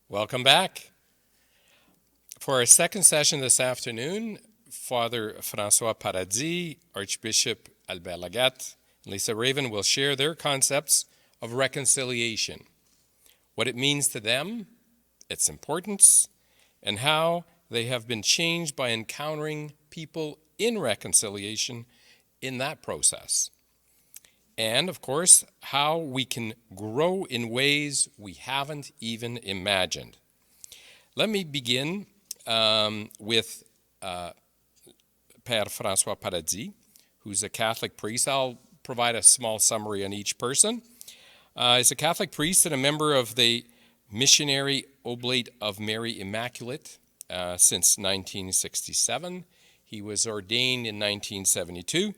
Welcome back. For our second session this afternoon, Father François Paradis, Archbishop LeGatt, and Lisa Raven will share their concepts of reconciliation, what it means to them, its importance, and how they have been changed by encountering people in reconciliation in that process. And, of course, how we can grow in ways we haven't even imagined. Let me begin with Père François Paradis, who's a Catholic priest. I'll provide a small summary on each person. He's a Catholic priest and a member of the Missionary Oblate of Mary Immaculate since 1967. He was ordained in 1972.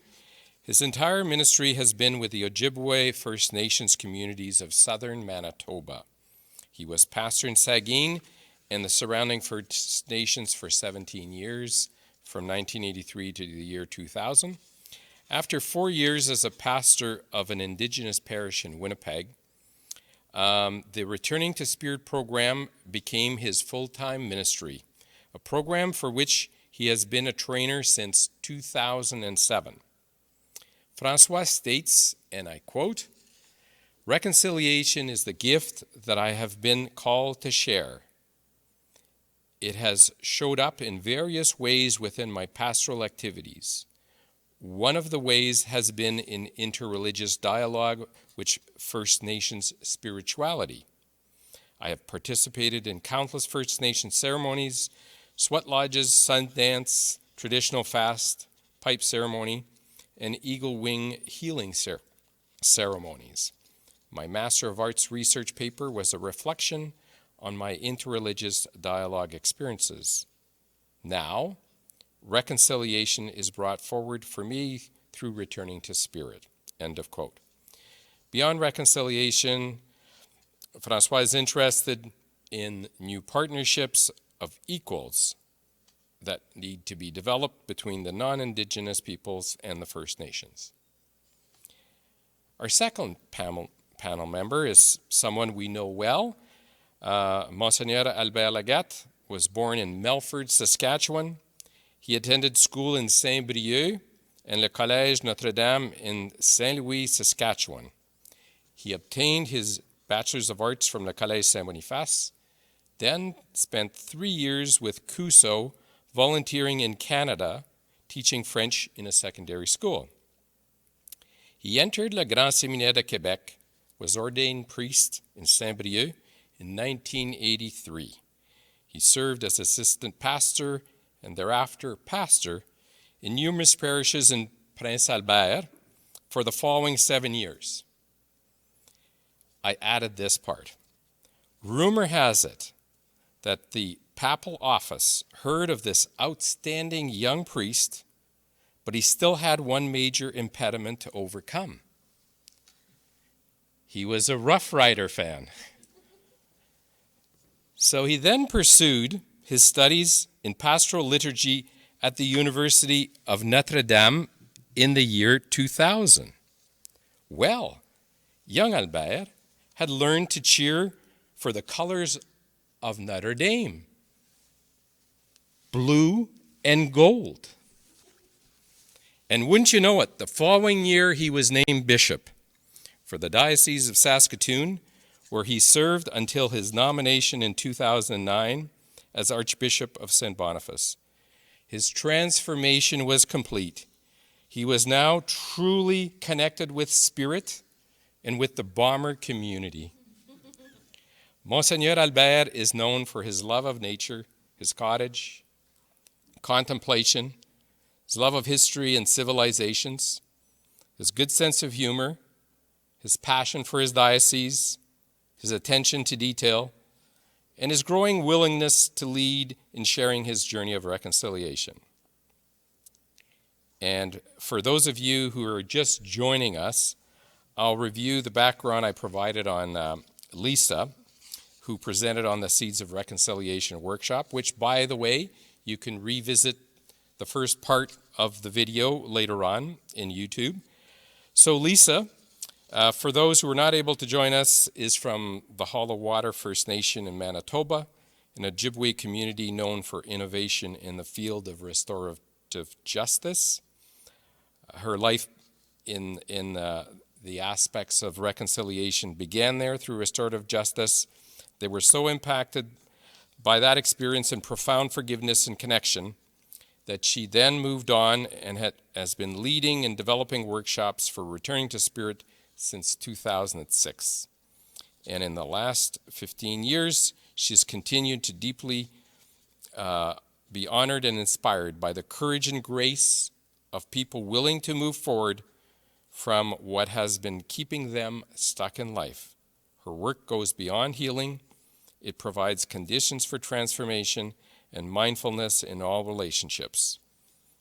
His entire ministry has been with the Ojibwe First Nations communities of southern Manitoba. He was pastor in Saguin and the surrounding First Nations for 17 years, from 1983 to the year 2000. After 4 years as a pastor of an Indigenous parish in Winnipeg, the Returning to Spirit program became his full-time ministry, a program for which he has been a trainer since 2007. François states, and I quote, "Reconciliation is the gift that I have been called to share. It has showed up in various ways within my pastoral activities. One of the ways has been in interreligious dialogue with First Nations spirituality. I have participated in countless First Nations ceremonies, sweat lodges, sun dance, traditional fast, pipe ceremony, and eagle wing healing ceremonies. My Master of Arts research paper was a reflection on my interreligious dialogue experiences. Now, reconciliation is brought forward for me through returning to spirit." End of quote. Beyond reconciliation, François is interested in new partnerships of equals that need to be developed between the non-Indigenous peoples and the First Nations. Our second panel member is someone we know well. Monseigneur Albert LeGatt was born in Melfort, Saskatchewan. He attended school in Saint-Brieuc and le Collège Notre-Dame in Saint-Louis, Saskatchewan. He obtained his Bachelor's of Arts from le Collège Saint-Boniface, then spent 3 years with CUSO volunteering in Canada, teaching French in a secondary school. He entered Le Grand Séminaire de Québec, was ordained priest in Saint-Brieuc in 1983. He served as assistant pastor and thereafter pastor in numerous parishes in Prince Albert for the following 7 years. I added this part. Rumor has it that the papal office heard of this outstanding young priest, but he still had one major impediment to overcome. He was a Rough Rider fan. So he then pursued his studies in pastoral liturgy at the University of Notre-Dame in the year 2000. Well, young Albert had learned to cheer for the colors of Notre Dame, blue and gold. And wouldn't you know it, the following year he was named bishop for the Diocese of Saskatoon, where he served until his nomination in 2009 as Archbishop of Saint-Boniface. His transformation was complete. He was now truly connected with spirit and with the Bomber community. Monseigneur Albert is known for his love of nature, his cottage, contemplation, his love of history and civilizations, his good sense of humor, his passion for his diocese, his attention to detail, and his growing willingness to lead in sharing his journey of reconciliation. And for those of you who are just joining us, I'll review the background I provided on Lisa, who presented on the Seeds of Reconciliation workshop, which, by the way, you can revisit the first part of the video later on in YouTube. So Lisa For those who were not able to join us, is from the Hollow Water First Nation in Manitoba, an Ojibwe community known for innovation in the field of restorative justice. Her life in the aspects of reconciliation began there through restorative justice. They were so impacted by that experience and profound forgiveness and connection that she then moved on and has been leading and developing workshops for returning to spirit since 2006. And in the last 15 years, she's continued to deeply be honored and inspired by the courage and grace of people willing to move forward from what has been keeping them stuck in life. Her work goes beyond healing. It provides conditions for transformation and mindfulness in all relationships.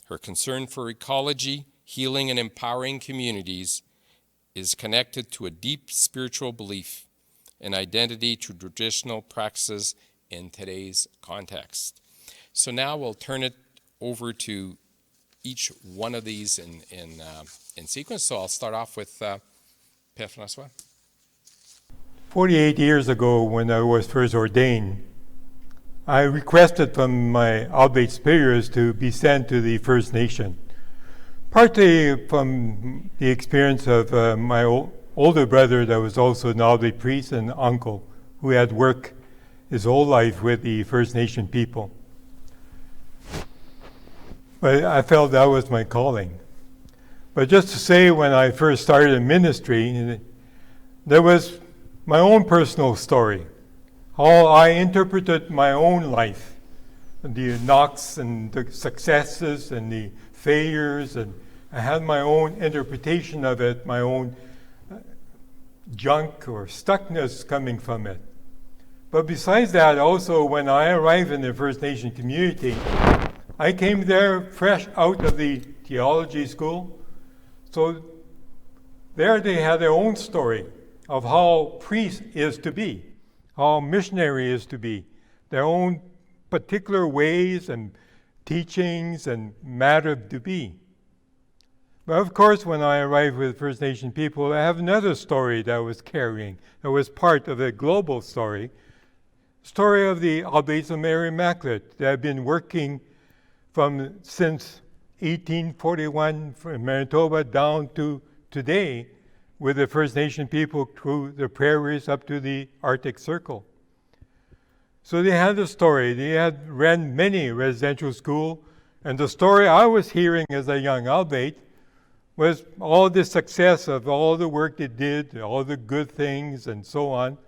Her concern for ecology, healing, and empowering communities is connected to a deep spiritual belief and identity to traditional practices in today's context. So now we'll turn it over to each one of these in sequence. So I'll start off with Pierre François. 48 years ago, when I was first ordained, I requested from my Albeit superiors to be sent to the First Nation, partly from the experience of my older brother that was also an Albeit priest and uncle who had worked his whole life with the First Nation people. But I felt that was my calling. But just to say, when I first started in ministry, there was my own personal story, how I interpreted my own life, the knocks and the successes and the failures, and I had my own interpretation of it, my own junk or stuckness coming from it. But besides that, also when I arrived in the First Nation community, I came there fresh out of the theology school. So there they had their own story of how priest is to be, how missionary is to be, their own particular ways and teachings and matter to be. But of course, when I arrived with First Nation people, I have another story that I was carrying, that was part of a global story of the Albeit of Mary Immaculate that I've been working since 1841 from Manitoba down to today with the First Nation people through the prairies up to the Arctic Circle. So they had a story. They had ran many residential schools, and the story I was hearing as a young Albeit was all the success of all the work they did, all the good things, and so on.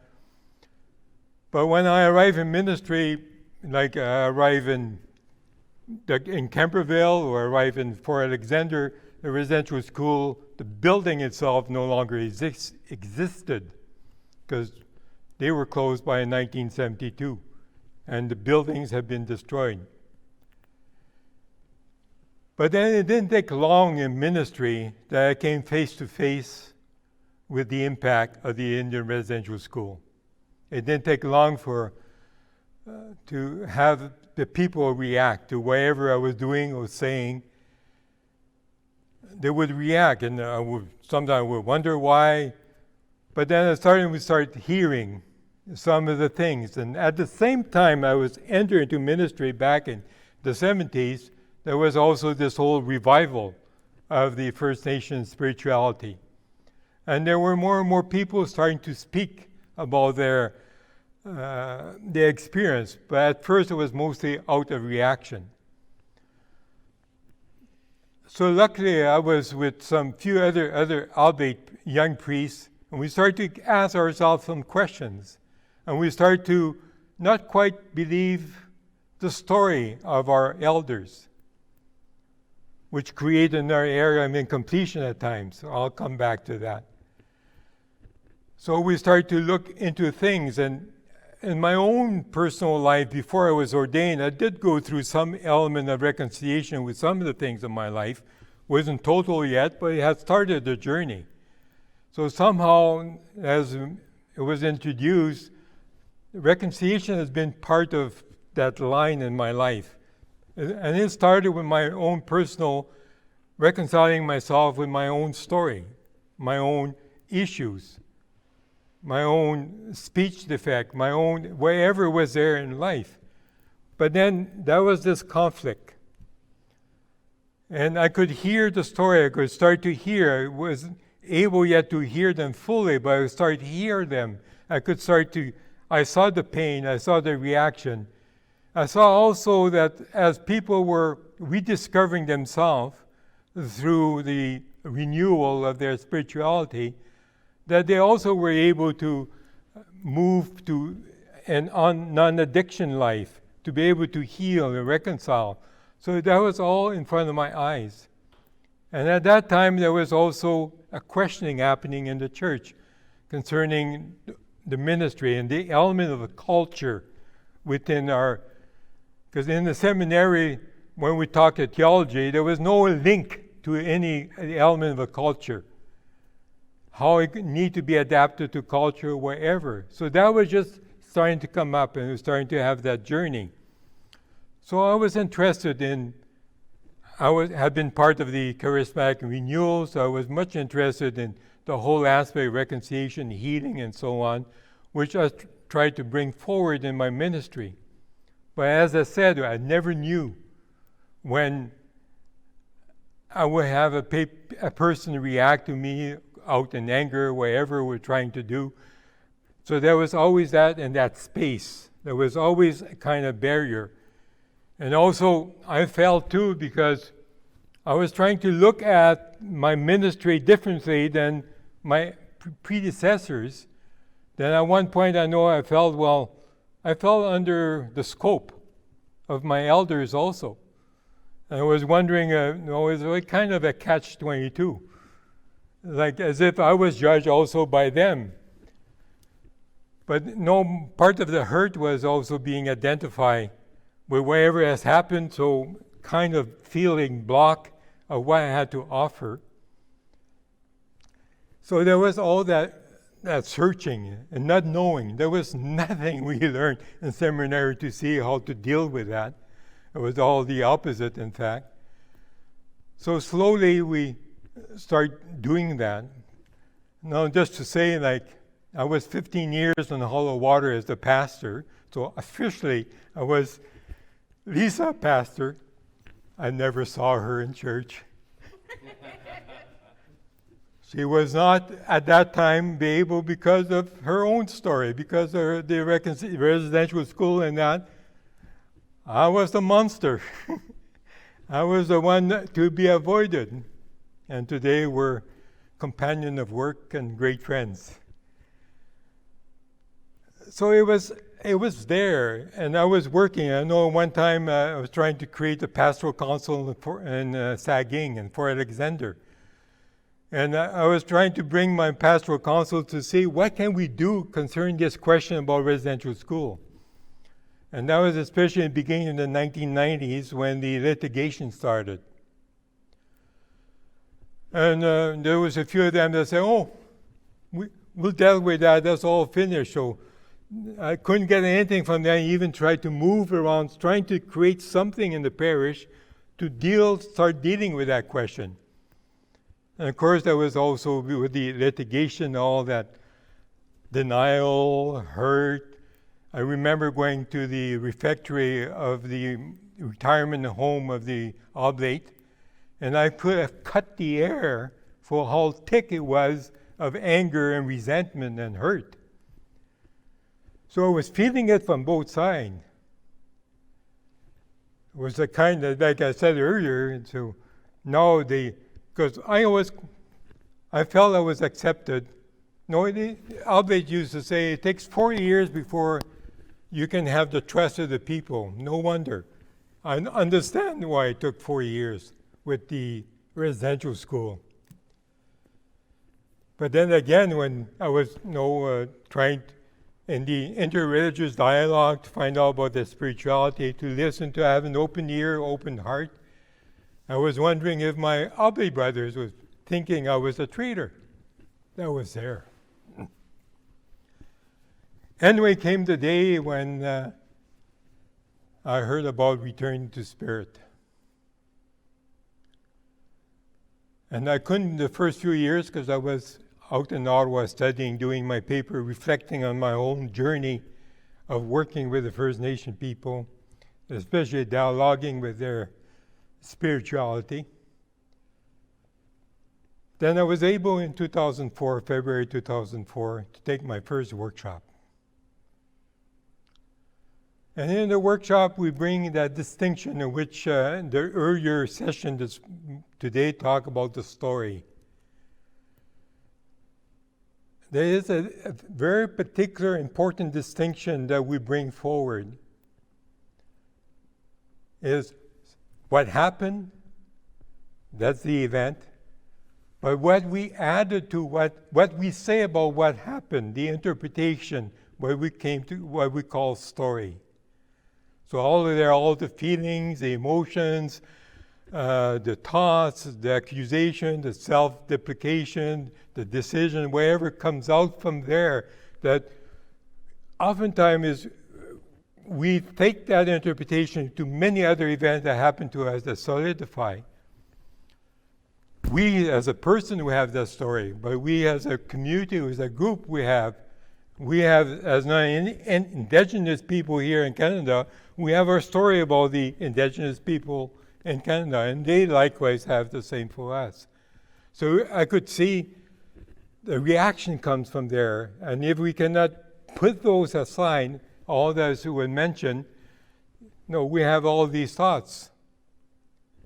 But when I arrive in ministry, like I arrive in Kemperville or arrive in Fort Alexander, the residential school, the building itself no longer existed because they were closed by 1972 and the buildings have been destroyed. But then it didn't take long in ministry that I came face to face with the impact of the Indian residential school. It didn't take long to have the people react to whatever I was doing or saying. They would react, and sometimes I would wonder why. But then we started hearing some of the things. And at the same time I was entering into ministry back in the 70s, there was also this whole revival of the First Nation spirituality. And there were more and more people starting to speak about their experience. But at first it was mostly out of reaction. So luckily I was with some few other Albeit young priests, and we started to ask ourselves some questions. And we started to not quite believe the story of our elders, which created another area of incompletion at times. So I'll come back to that. So we started to look into things, and in my own personal life, before I was ordained, I did go through some element of reconciliation with some of the things in my life. Wasn't total yet, but it had started the journey. So somehow, as it was introduced, reconciliation has been part of that line in my life. And it started with my own personal reconciling myself with my own story, my own issues, my own speech defect, my own whatever was there in life. But then there was this conflict. And I could hear the story. I could start to hear. I wasn't able yet to hear them fully, but I would start to hear them. I saw the pain. I saw the reaction. I saw also that as people were rediscovering themselves through the renewal of their spirituality, that they also were able to move to an non-addiction life, to be able to heal and reconcile. So that was all in front of my eyes. And at that time, there was also a questioning happening in the church concerning the ministry and the element of a culture within our... Because in the seminary, when we talked theology, there was no link to any element of a culture. How it need to be adapted to culture wherever. So that was just starting to come up, and it was starting to have that journey. So I was interested in, had been part of the charismatic renewal, so I was much interested in the whole aspect of reconciliation, healing, and so on, which I tried to bring forward in my ministry. But as I said, I never knew when I would have a person react to me out in anger, whatever we're trying to do. So there was always that in that space. There was always a kind of barrier. And also, I felt too, because I was trying to look at my ministry differently than my predecessors. Then at one point I know I felt under the scope of my elders also. And I was wondering, it was like kind of a catch-22. Like as if I was judged also by them. But no, part of the hurt was also being identified with whatever has happened, so kind of feeling block of what I had to offer. So there was all that searching and not knowing. There was nothing we learned in seminary to see how to deal with that. It was all the opposite, in fact. So slowly we start doing that. Now, just to say, like, I was 15 years on the Hollow Water as the pastor, so officially I was Lisa pastor. I never saw her in church. She was not at that time be able, because of her own story, because of the residential school and that. I was the monster. I was the one to be avoided. And today we're companion of work and great friends. So it was there, and I was working. I know one time I was trying to create a pastoral council in Saging and Fort Alexander. And I was trying to bring my pastoral council to see what can we do concerning this question about residential school. And that was especially in the beginning of the 1990s when the litigation started. And there was a few of them that said, we'll deal with that, that's all finished. So I couldn't get anything from them. I even tried to move around, trying to create something in the parish to start dealing with that question. And of course, there was also with the litigation, all that denial, hurt. I remember going to the refectory of the retirement home of the oblate, and I could have cut the air for how thick it was of anger and resentment and hurt. So I was feeling it from both sides. It was a kind of, like I said earlier, and so now because I felt I was accepted. No, the oblate used to say it takes 40 years before you can have the trust of the people. No wonder. I understand why it took 4 years with the residential school. But then again, when I was trying in the interreligious dialogue to find out about the spirituality, to listen, to have an open ear, open heart, I was wondering if my oblate brothers was thinking I was a traitor. That was there. Anyway, came the day when I heard about returning to spirit. And I couldn't the first few years because I was out in Ottawa studying, doing my paper, reflecting on my own journey of working with the First Nation people, especially dialoguing with their spirituality. Then I was able in 2004, February 2004, to take my first workshop. And in the workshop, we bring that distinction in which the earlier session today talked about the story. There is a very particular important distinction that we bring forward. Is what happened, that's the event, but what we added to what we say about what happened, the interpretation, what we came to, what we call story. So all the feelings, the emotions, the thoughts, the accusation, the self-deprecation, the decision, whatever comes out from there, that oftentimes we take that interpretation to many other events that happen to us that solidify. We as a person, we have that story, but we as a community, as a group, we have as Indigenous people here in Canada, we have our story about the Indigenous people in Canada, and they likewise have the same for us. So I could see the reaction comes from there, and if we cannot put those aside, all those who were mentioned, no, we have all these thoughts.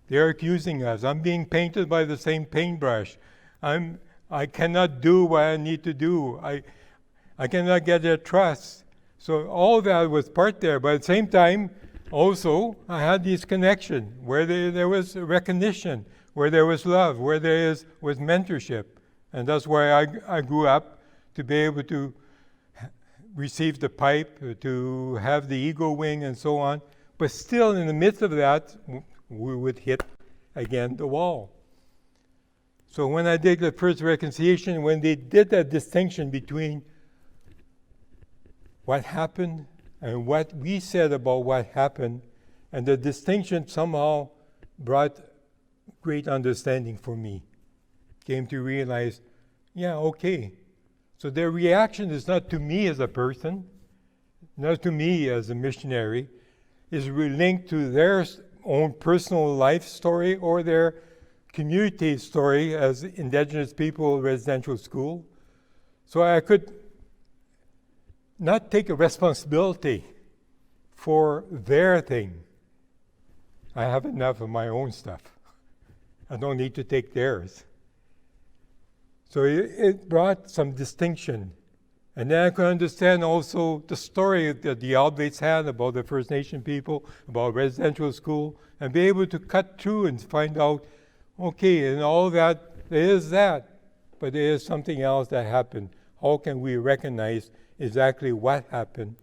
They're accusing us. I'm being painted by the same paintbrush. I cannot do what I need to do. I cannot get their trust. So all that was part there, but at the same time, also, I had this connection where there was recognition, where there was love, where there was mentorship. And that's why I grew up to be able to receive the pipe, to have the eagle wing and so on. But still in the midst of that, we would hit again the wall. So when I did the first reconciliation, when they did that distinction between what happened and what we said about what happened, and the distinction somehow brought great understanding for me. Came to realize, yeah, okay. So their reaction is not to me as a person, not to me as a missionary, is linked to their own personal life story or their community story as Indigenous people residential school. So I could not take a responsibility for their thing. I have enough of my own stuff. I don't need to take theirs. So it brought some distinction. And then I could understand also the story that the Albates had about the First Nation people, about residential school, and be able to cut through and find out, okay, and all that, there is that, but there is something else that happened. How can we recognize exactly what happened,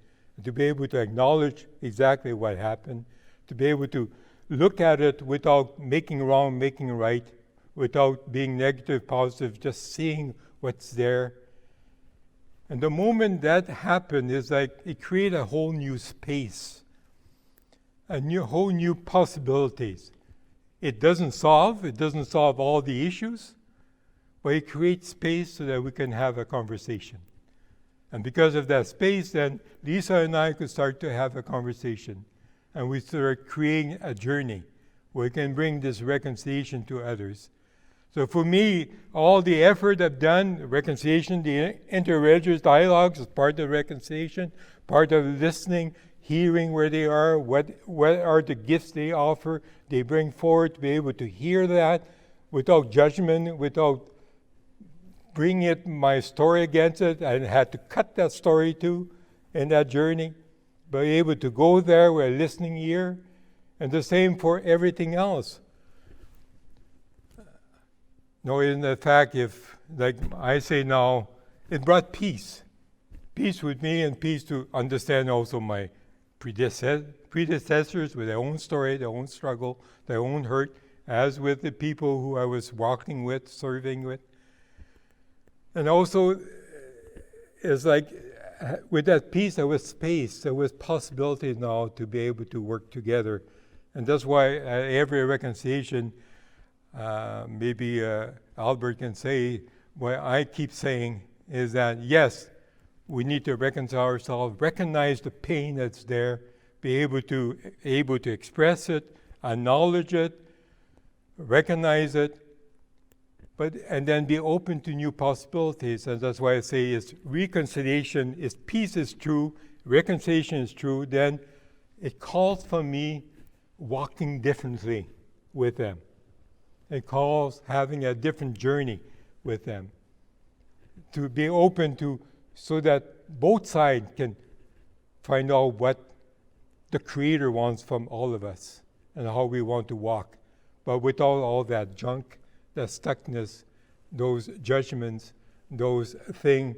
to be able to acknowledge exactly what happened, to be able to look at it without making wrong, making right, without being negative, positive, just seeing what's there. And the moment that happened is like it created a whole new space, whole new possibilities. It doesn't solve all the issues, but it creates space so that we can have a conversation. And because of that space, then Lisa and I could start to have a conversation. And we start creating a journey where we can bring this reconciliation to others. So for me, all the effort I've done, reconciliation, the interreligious dialogues is part of reconciliation, part of listening, hearing where they are, what are the gifts they offer, they bring forward, to be able to hear that without judgment, without bringing my story against it. I had to cut that story too in that journey, but able to go there with a listening ear, and the same for everything else. Knowing the fact, if, like I say now, it brought peace. Peace with me and peace to understand also my predecessors with their own story, their own struggle, their own hurt, as with the people who I was walking with, serving with. And also, it's like with that peace, there was space, there was possibility now to be able to work together. And that's why every reconciliation, maybe Albert can say, what I keep saying is that, yes, we need to reconcile ourselves, recognize the pain that's there, be able to express it, acknowledge it, recognize it, and then be open to new possibilities. And that's why I say is reconciliation, is peace is true, reconciliation is true, then it calls for me walking differently with them. It calls having a different journey with them. To be open to, so that both sides can find out what the Creator wants from all of us and how we want to walk. But without all that junk, that stuckness, those judgments, those things,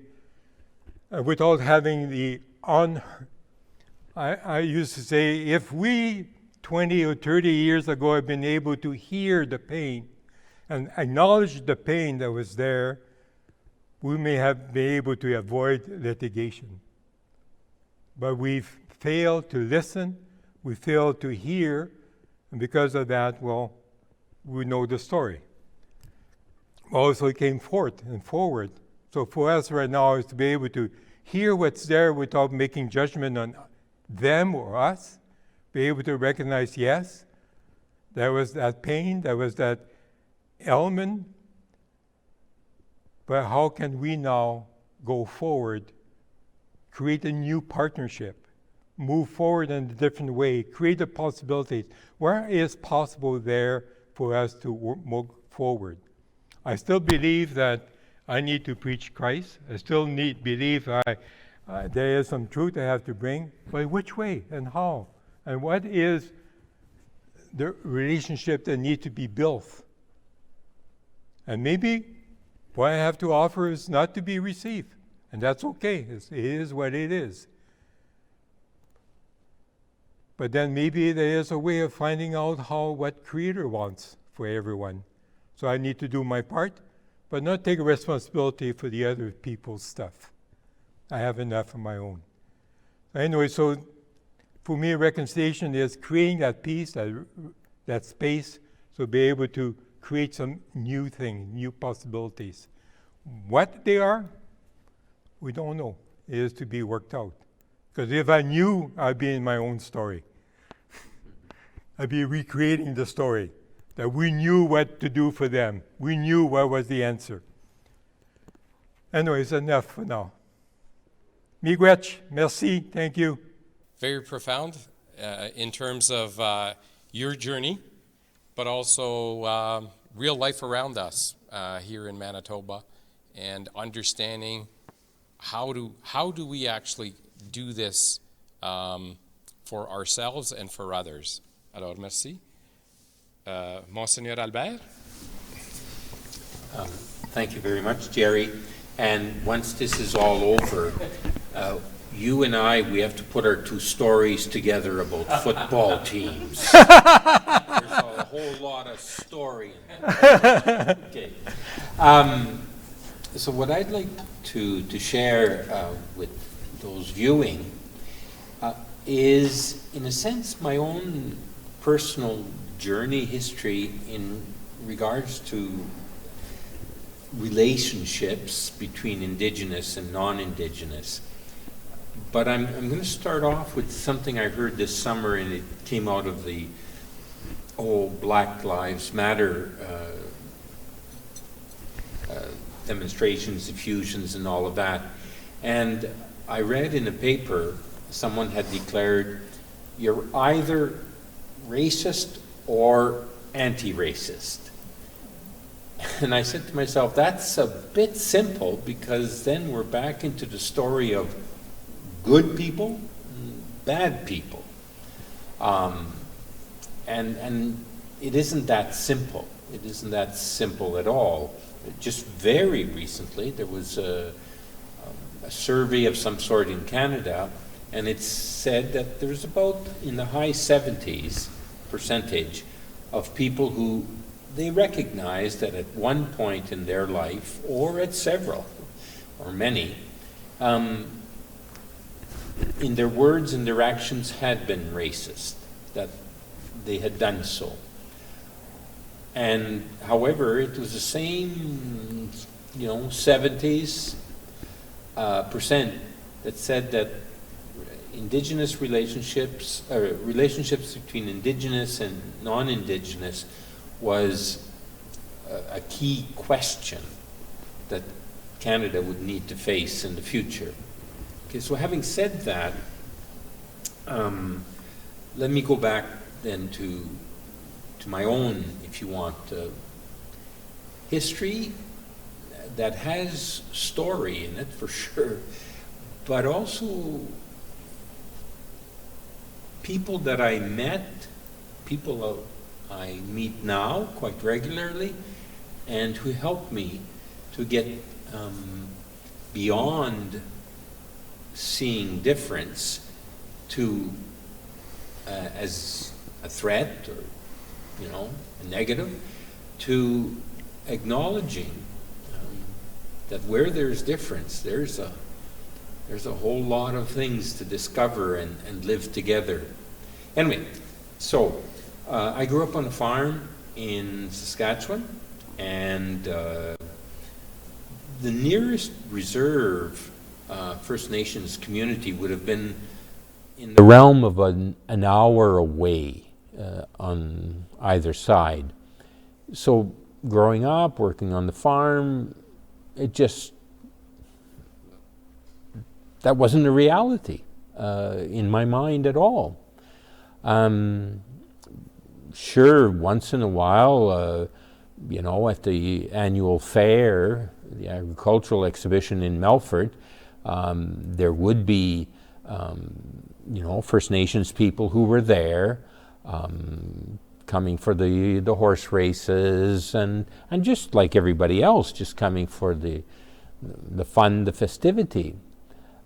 without having the I used to say, if we 20 or 30 years ago had been able to hear the pain and acknowledge the pain that was there, we may have been able to avoid litigation. But we've failed to listen, we failed to hear, and because of that, well, we know the story. Also, it came forth and forward. So for us right now is to be able to hear what's there without making judgment on them or us, be able to recognize, yes, there was that pain, there was that element, but how can we now go forward, create a new partnership, move forward in a different way, create the possibilities? Where is possible there for us to move forward? I still believe that I need to preach Christ. I still believe there is some truth I have to bring, but which way and how? And what is the relationship that needs to be built? And maybe what I have to offer is not to be received, and that's okay. It is what it is. But then maybe there is a way of finding out what Creator wants for everyone. So I need to do my part, but not take responsibility for the other people's stuff. I have enough of my own. Anyway, so for me, reconciliation is creating that peace, that space, so be able to create some new things, new possibilities. What they are, we don't know. It is to be worked out. Because if I knew, I'd be in my own story. I'd be recreating the story. That we knew what to do for them. We knew what was the answer. Anyways, enough for now. Miigwech, merci, thank you. Very profound in terms of your journey, but also real life around us here in Manitoba, and understanding how do we actually do this for ourselves and for others. Alors, merci. Monseigneur Albert? Thank you very much, Jerry. And once this is all over, you and we have to put our two stories together about football teams. There's a whole lot of story in there. Okay. So what I'd like to share with those viewing is, in a sense, my own personal journey history in regards to relationships between Indigenous and non-Indigenous. But I'm going to start off with something I heard this summer, and it came out of the whole Black Lives Matter demonstrations, effusions, and all of that. And I read in a paper, someone had declared, you're either racist or anti-racist. And I said to myself, that's a bit simple, because then we're back into the story of good people and bad people. And it isn't that simple. It isn't that simple at all. Just very recently, there was a survey of some sort in Canada, and it said that there's about, in the high 70s percentage of people who they recognize that at one point in their life, or at several, or many, in their words and their actions had been racist, that they had done so. And however, it was the same 70s percent that said that indigenous relationships, or relationships between indigenous and non-indigenous, was a key question that Canada would need to face in the future. Okay, so having said that, let me go back then to my own, if you want, history that has story in it for sure, but also people that I met, people I meet now quite regularly, and who helped me to get beyond seeing difference to as a threat or a negative, to acknowledging that where there's difference, there's a whole lot of things to discover and live together. Anyway, so I grew up on a farm in Saskatchewan, and the nearest reserve First Nations community would have been in the realm of an hour away on either side. So growing up, working on the farm, that wasn't a reality in my mind at all. Sure, once in a while, at the annual fair, the agricultural exhibition in Melfort, there would be, First Nations people who were there, coming for the horse races, and just like everybody else, just coming for the fun, the festivity.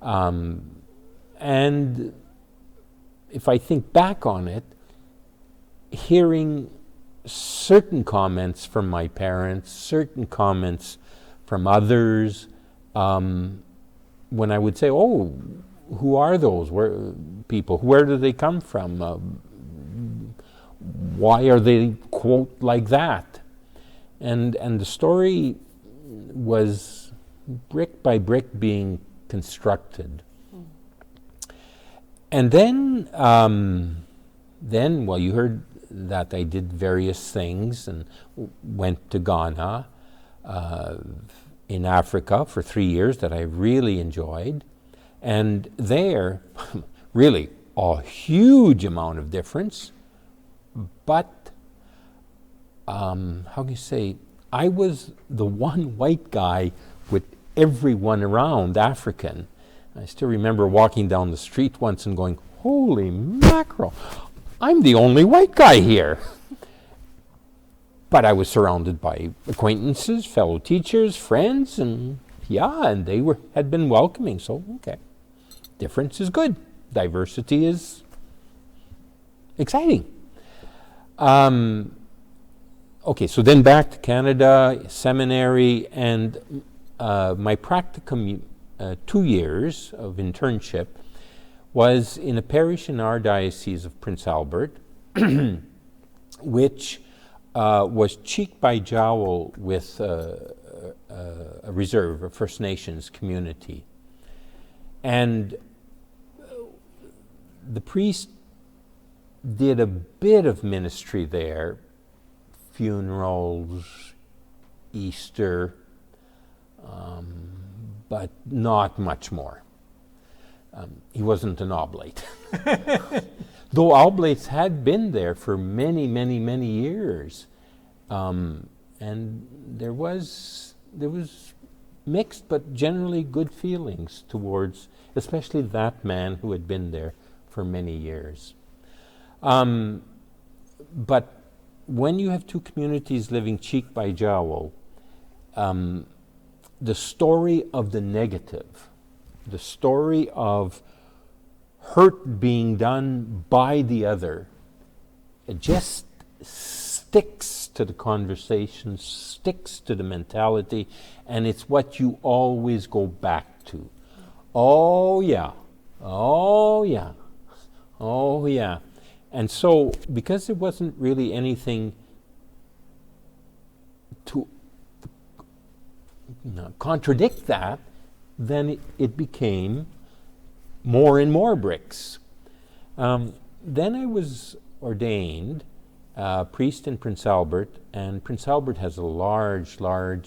And if I think back on it, hearing certain comments from my parents, certain comments from others, when I would say, "Oh, who are those people? Where do they come from? Why are they, quote, like that?" And the story was brick by brick being constructed. And then, you heard that I did various things and went to Ghana, in Africa for 3 years that I really enjoyed. And there, really a huge amount of difference, but how can you say, I was the one white guy with everyone around African. I still remember walking down the street once and going, "Holy mackerel, I'm the only white guy here." But I was surrounded by acquaintances, fellow teachers, friends, and they had been welcoming. So, okay, difference is good. Diversity is exciting. Okay, so then back to Canada, seminary, and my practicum, 2 years of internship, was in a parish in our diocese of Prince Albert, which was cheek by jowl with a reserve, a First Nations community. And the priest did a bit of ministry there, funerals, Easter, but not much more. He wasn't an oblate. Though oblates had been there for many, many, many years. And there was mixed but generally good feelings towards, especially that man who had been there for many years. But when you have two communities living cheek by jowl, the story of the negative, the story of hurt being done by the other, it just sticks to the conversation, sticks to the mentality, and it's what you always go back to. Oh yeah, oh yeah, oh yeah. And so, because there wasn't really anything to contradict that, then it became more and more bricks. Then I was ordained priest in Prince Albert, and Prince Albert has a large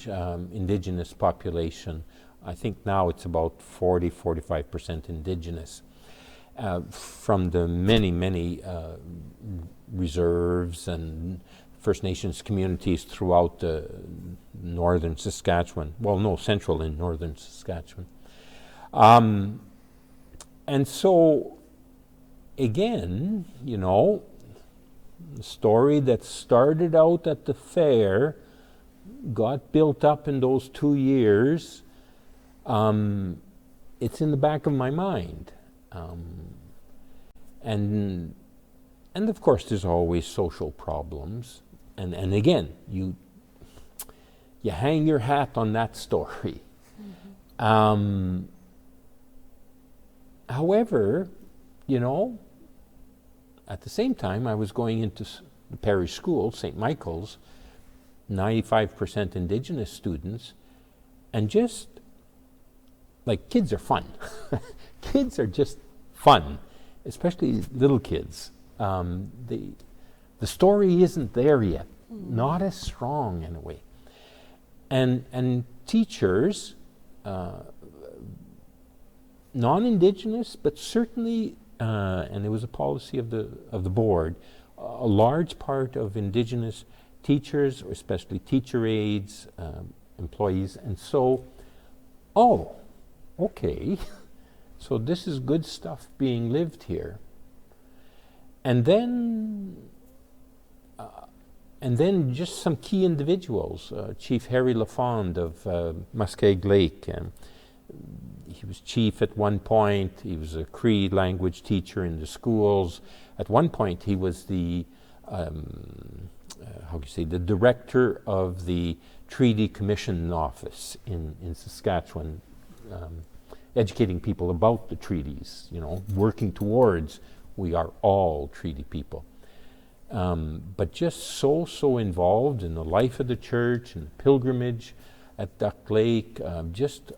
indigenous population. I think now it's about 45% indigenous from the many reserves and First Nations communities throughout northern Saskatchewan. Well, no, central and northern Saskatchewan. And so, again, the story that started out at the fair got built up in those 2 years. It's in the back of my mind. And of course, there's always social problems. And again, you hang your hat on that story. Mm-hmm. However, at the same time, I was going into the parish school, St. Michael's, 95% Indigenous students, and just, kids are fun. Kids are just fun, especially little kids. The story isn't there yet, not as strong in a way. And teachers, non-Indigenous, but certainly, and it was a policy of the board, a large part of Indigenous teachers, or especially teacher aides, employees, and so, okay, so this is good stuff being lived here. And then just some key individuals, Chief Harry Lafond of Muskeg Lake. He was chief at one point. He was a Cree language teacher in the schools. At one point, he was the the director of the Treaty Commission office in Saskatchewan, educating people about the treaties, working towards we are all treaty people. But just so involved in the life of the church and the pilgrimage at Duck Lake, just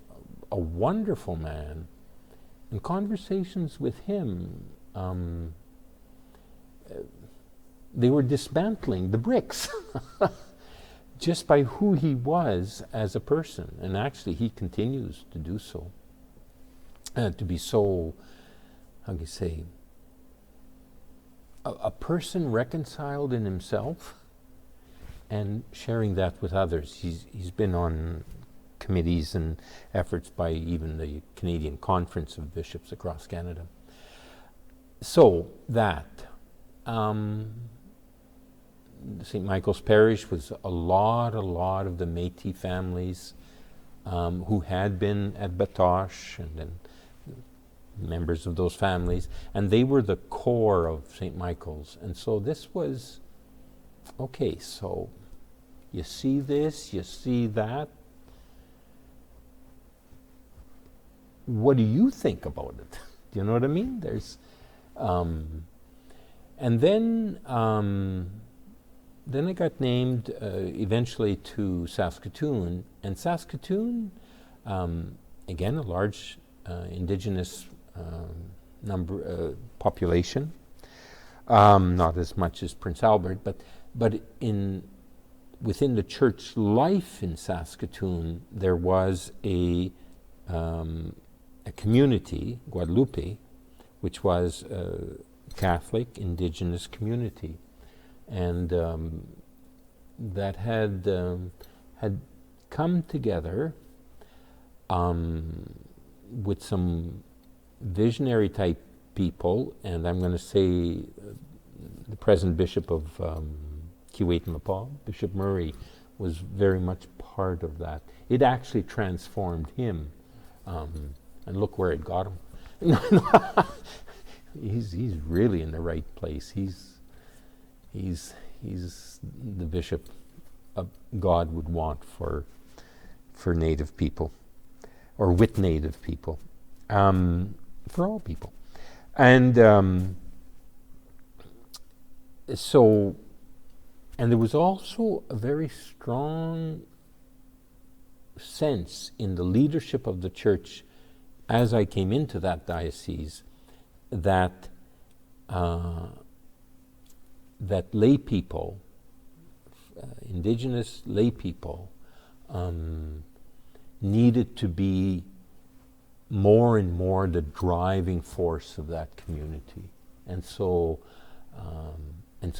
a wonderful man. In conversations with him, they were dismantling the bricks just by who he was as a person. And actually, he continues to do so. To be so, a person reconciled in himself and sharing that with others. He's been on committees and efforts by even the Canadian Conference of Bishops across Canada. So that St. Michael's Parish was a lot of the Métis families who had been at Batoche, and then members of those families, and they were the core of St. Michael's. And so this was, okay, so you see this, you see that. What do you think about it? Do you know what I mean? There's, and then I got named eventually to Saskatoon, and Saskatoon, again, a large Indigenous population, not as much as Prince Albert, but within the church life in Saskatoon, there was a community, Guadalupe, which was a Catholic Indigenous community, and that had come together with some visionary type people, and I'm going to say the present Bishop of Keewatin Nepal, Bishop Murray, was very much part of that. It actually transformed him, and look where it got him. He's really in the right place. He's the bishop God would want for Native people, or with Native people, for all people. And so, and there was also a very strong sense in the leadership of the church as I came into that diocese that that lay people, indigenous lay people, needed to be more and more the driving force of that community. And so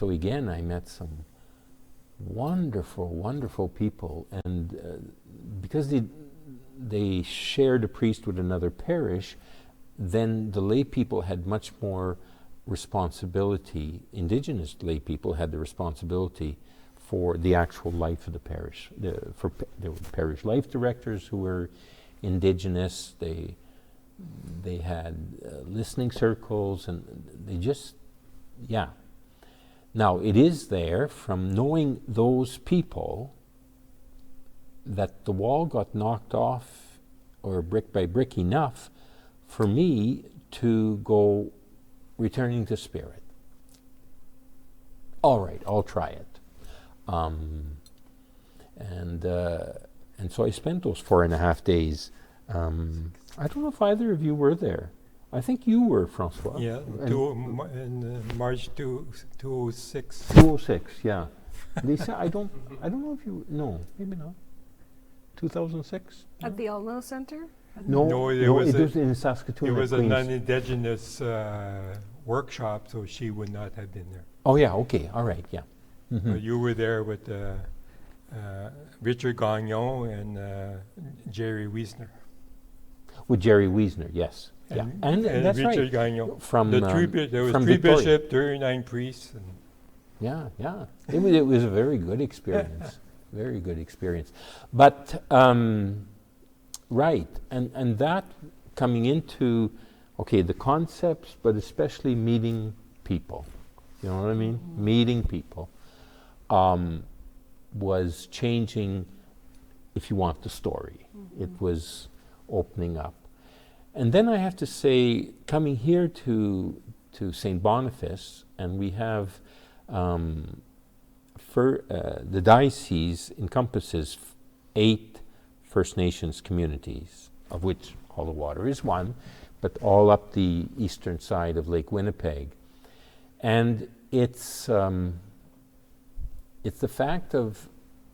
again, I met some wonderful, wonderful people, and because they shared a priest with another parish, then the lay people had much more responsibility. Indigenous lay people had the responsibility for the actual life of the parish. There were parish life directors who were indigenous. They had listening circles, and they just, yeah. Now, it is there from knowing those people that the wall got knocked off, or brick by brick enough, for me to go returning to spirit. All right, I'll try it. And so I spent those 4.5 days. I don't know if either of you were there. I think you were, François. Yeah, in March 2006. 2006, yeah. Lisa, I don't know if you, no, maybe not. 2006? At the Alno Center? No, it was in Saskatoon. It was a Queens. non-Indigenous workshop, so she would not have been there. Oh yeah, okay, all right, yeah. Mm-hmm. You were there with Richard Gagnon and Jerry Wiesner. With Jerry Wiesner, yes. Yeah, and that's Richard right. Gagnon. From there was from 3 Victoria. bishops, 39 priests. And Yeah. It was a very good experience. Very good experience. But, right, and that coming into, okay, the concepts, but especially meeting people. You know what I mean? Mm-hmm. Meeting people was changing, if you want, the story. Mm-hmm. It was opening up. And then I have to say, coming here to Saint-Boniface, and we have the diocese encompasses 8 First Nations communities, of which All the Water is one, but all up the eastern side of Lake Winnipeg. And it's the fact of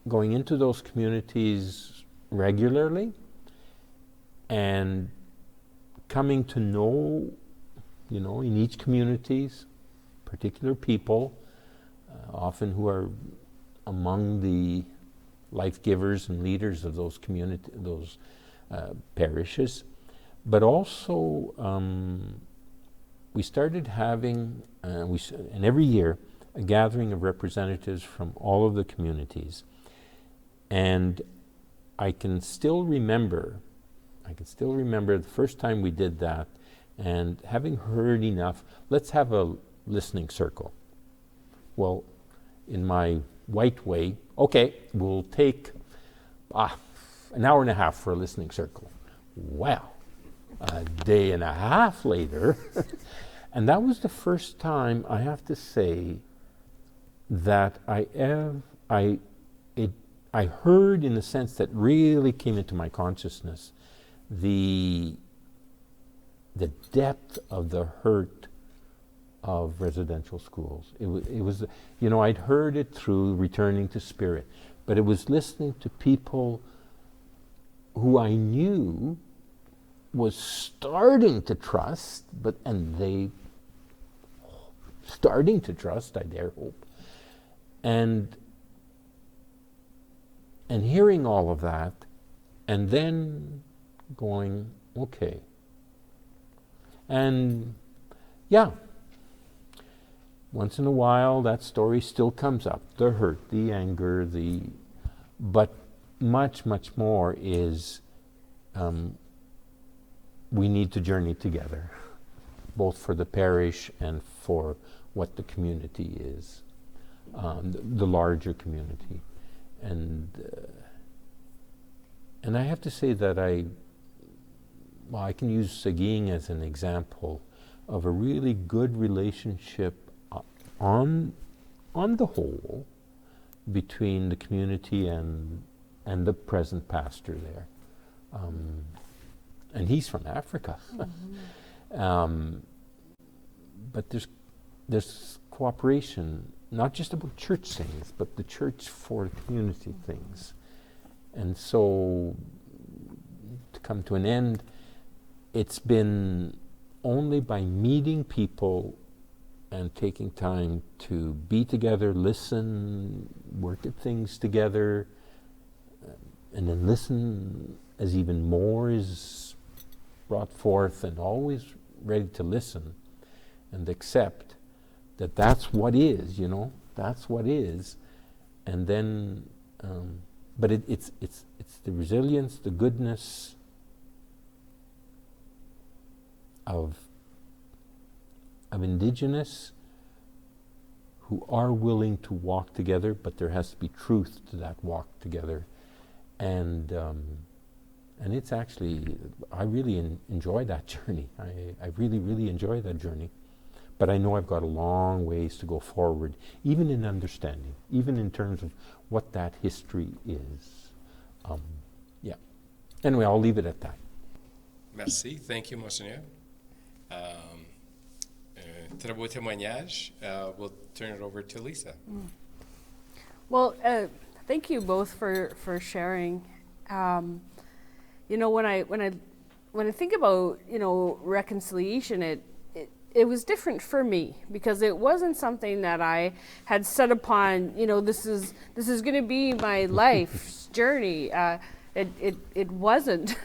going into those communities regularly and coming to know, in each communities, particular people, often who are among the life givers and leaders of those parishes, but also we started having, and every year, a gathering of representatives from all of the communities. And I can still remember the first time we did that, and having heard enough, let's have a listening circle. Well, in my white way, okay, we'll take an hour and a half for a listening circle. Well, a day and a half later, and that was the first time, I have to say, that I heard, in the sense that really came into my consciousness, the depth of the hurt of residential schools. It was, I'd heard it through returning to spirit, but it was listening to people who I knew was starting to trust, and they starting to trust, I dare hope, and hearing all of that, and then going, okay. And yeah, once in a while that story still comes up, the hurt, the anger, but much, much more is we need to journey together, both for the parish and for what the community is, the larger community. And I have to say that I can use Seguin as an example of a really good relationship on the whole between the community and and the present pastor there. And he's from Africa. But there's cooperation, not just about church things, but the church for community things. And so, to come to an end, it's been only by meeting people and taking time to be together, listen, work at things together, and then listen as even more is brought forth, and always ready to listen and accept that that's what is, that's what is. And then, but it's the resilience, the goodness of Indigenous who are willing to walk together, but there has to be truth to that walk together. And it's actually, I really enjoy that journey. I really, really enjoy that journey. But I know I've got a long ways to go forward, even in understanding, even in terms of what that history is. Yeah. Anyway, I'll leave it at that. Merci. Thank you, Monseigneur. Très beau témoignage. We'll turn it over to Lisa. Well, thank you both for sharing. When I think about reconciliation, it was different for me, because it wasn't something that I had set upon. This is going to be my life's journey. It wasn't.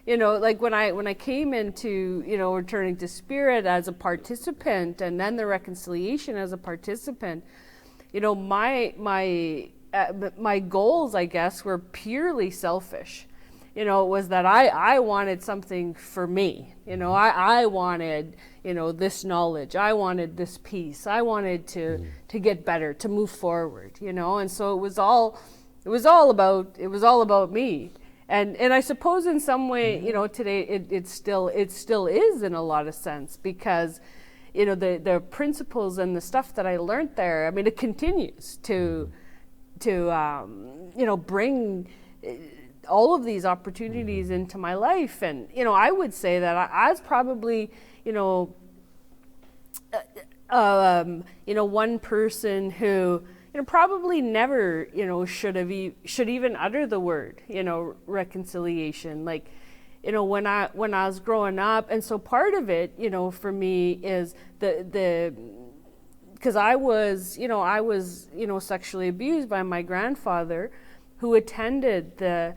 Like when I came into returning to Spirit as a participant, and then the reconciliation as a participant, my goals, I guess, were purely selfish. Was that I wanted something for me. I wanted, this knowledge. I wanted this peace. I wanted to get better, to move forward, and so it was all about me. And I suppose in some way, today it still is in a lot of sense, because the principles and the stuff that I learned there, I mean, it continues to bring all of these opportunities into my life. And I would say that I was probably one person who probably never should even utter the word reconciliation, like when I was growing up. And so part of it for me is because I was sexually abused by my grandfather, who attended the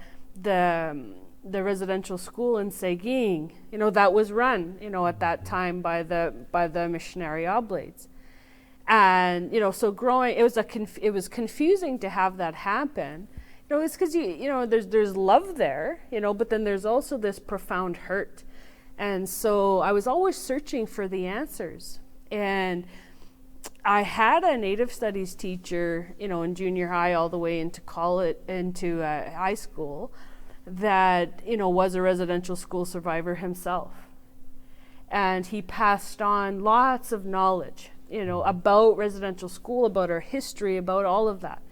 residential school in Seguin, that was run at that time by the missionary oblates. And so growing, it was confusing to have that happen. It's because there's love there, but then there's also this profound hurt. And so I was always searching for the answers. And I had a Native Studies teacher, in junior high all the way into high school, that was a residential school survivor himself, and he passed on lots of knowledge, about residential school, about our history, about all of that.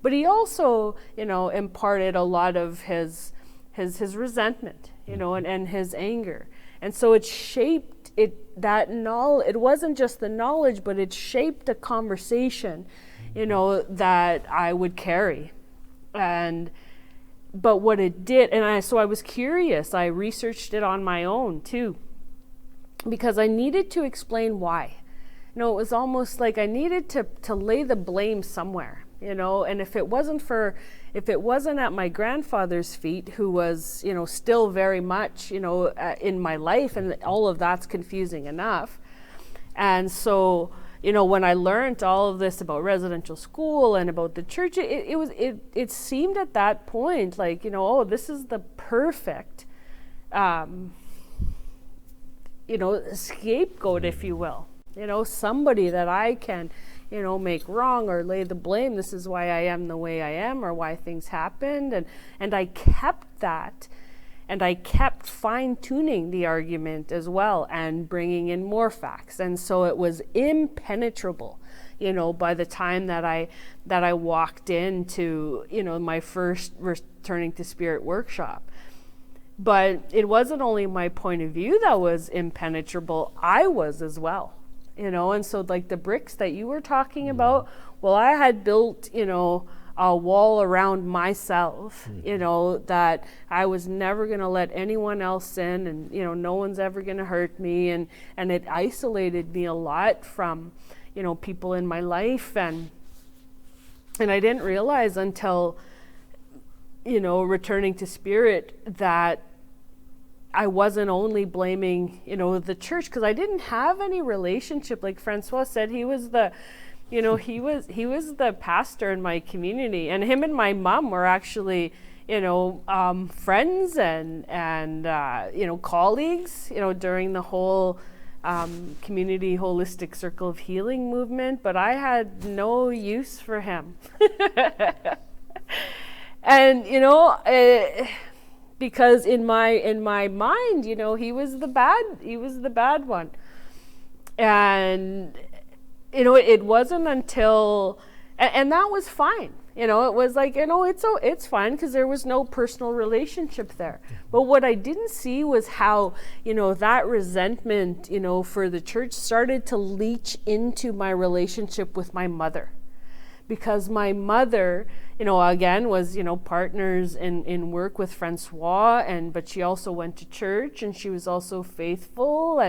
But he also, imparted a lot of his resentment, and his anger, and so it shaped that knowledge. It wasn't just the knowledge, but it shaped a conversation, that I would carry. But what it did, so I was curious. I researched it on my own too, because I needed to explain why. It was almost like I needed to lay the blame somewhere, and if it wasn't at my grandfather's feet, who was, still very much, in my life, and all of that's confusing enough. And so, when I learned all of this about residential school and about the church, it seemed at that point like, this is the perfect, scapegoat, if you will. Somebody that I can, make wrong or lay the blame. This is why I am the way I am, or why things happened. And I kept that, and I kept fine-tuning the argument as well, and bringing in more facts. And so it was impenetrable, by the time that I walked into, my first Returning to Spirit workshop. But it wasn't only my point of view that was impenetrable, I was as well, and so like the bricks that you were talking about, well, I had built, a wall around myself, that I was never going to let anyone else in, and, no one's ever going to hurt me. And it isolated me a lot from, people in my life. And I didn't realize until, returning to Spirit that I wasn't only blaming, the church, because I didn't have any relationship. Like François said, he was the he was the pastor in my community, and him and my mom were actually, friends and colleagues, during the whole community holistic circle of healing movement. But I had no use for him, and because in my mind, he was the bad one, and it wasn't until, and that was fine. It was like, it's fine because there was no personal relationship there. But what I didn't see was how, that resentment, for the church started to leach into my relationship with my mother. Because my mother, again, was, partners in work with François, but she also went to church, and she was also faithful,